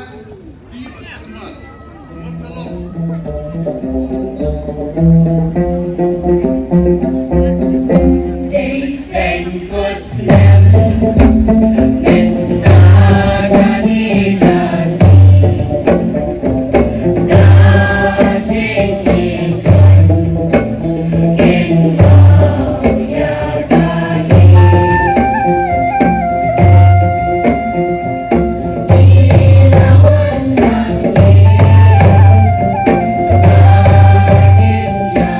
Ribet Sumat, Mempelong. They sengkut sem minta kanidasi dajing ikan indah ya kali ilawan nangis daging ya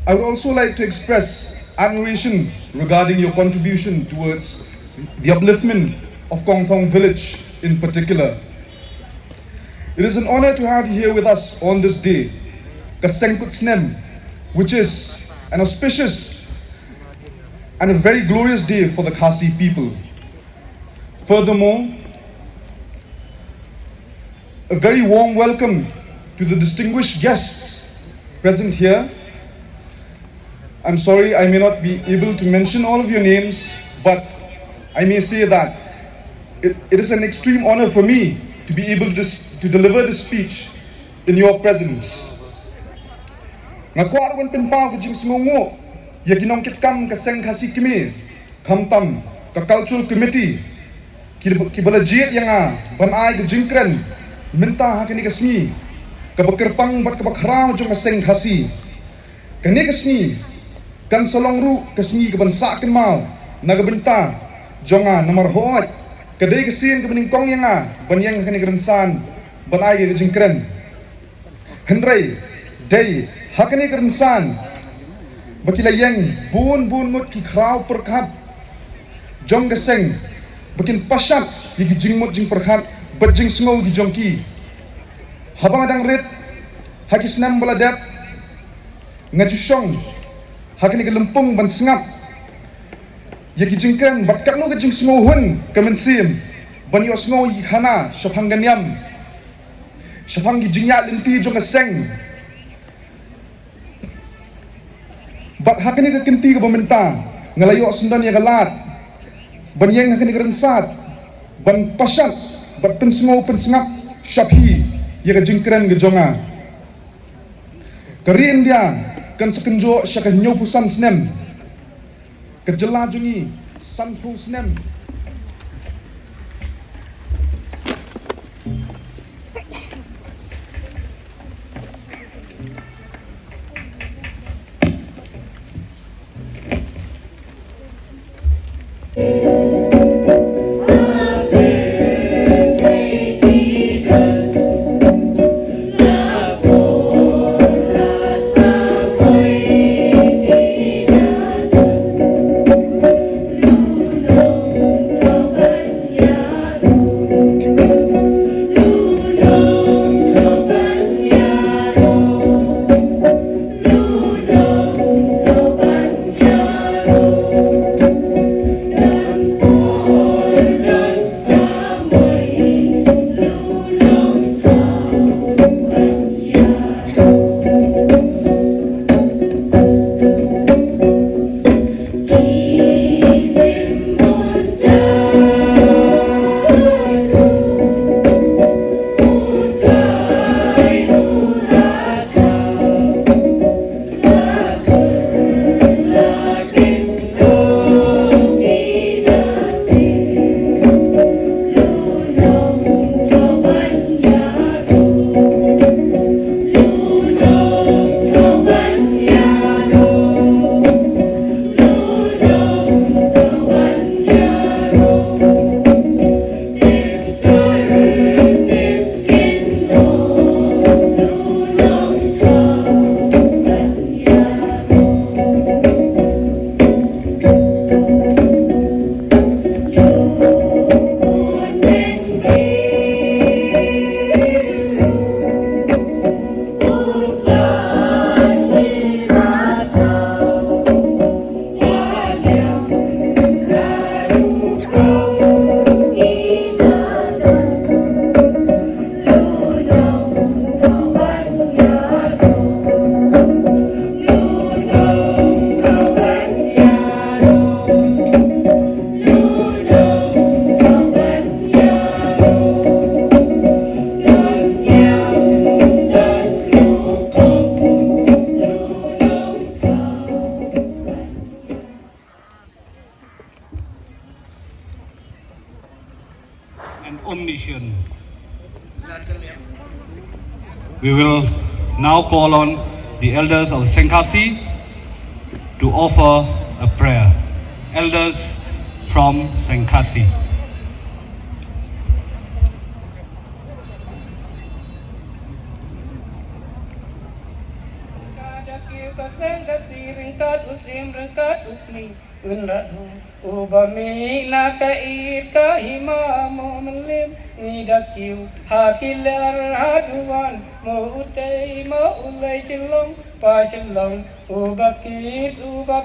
I would also like to express admiration regarding your contribution towards the upliftment of Kong Thong village in particular. It is an honor to have you here with us on this day. Kasengkut Snem, which is an auspicious and a very glorious day for the Khasi people. Furthermore, a very warm welcome to the distinguished guests present here. I'm sorry I may not be able to mention all of your names, but I may say that it is an extreme honor for me to be able to deliver this speech in your presence. Ngakuat wan penpau ke jing semungu, ya ginongkit kam ke seng Khasi kami, kamtam ke cultural committee, kibala jiat yang ban ai ke jingkren, minta hakini kesni, ke bekerpang bat ke bakhrau jong ke seng Khasi, kini kesni, kan solongru kesni ke bansa kenmal, naga benta, jonga nomor hoat, kedai kesin ke beningkong yang ban kini kerensan, ban ai ke jingkren, Hendrai, day, hakani kerensan, bakila yang bun mut ki krau perkat, jong geseng, bakin pasat ki jingmut jing perkat, bat jing sengau ki jongki, habang adang red, haki senam baladap, ngajusong, hakani ke lempung ban sengap, ya ki jingkan, bat kakno ke jing sengau hun, kemensim, ban yo sengau yi hana, syafang ganyam, syafang ki jingyak linti jong geseng, bat hakani ke kenti ke pemerintah ngalayo sendan yang galat ban yang hakani ke rensat ban pasat bat pensengau pensengap syabhi ya ke jingkren ke jonga keri India kan sekenjo syakah nyopusan senem ke jelajungi sanfu senem Omniscient. We will now call on the elders of Sengkhasi to offer a prayer. Elders from Sengkhasi. Ubami na kait kahima mo malim nidakiu hakilar haduan mo utay mo ulay silong pa silong ubakit ubaba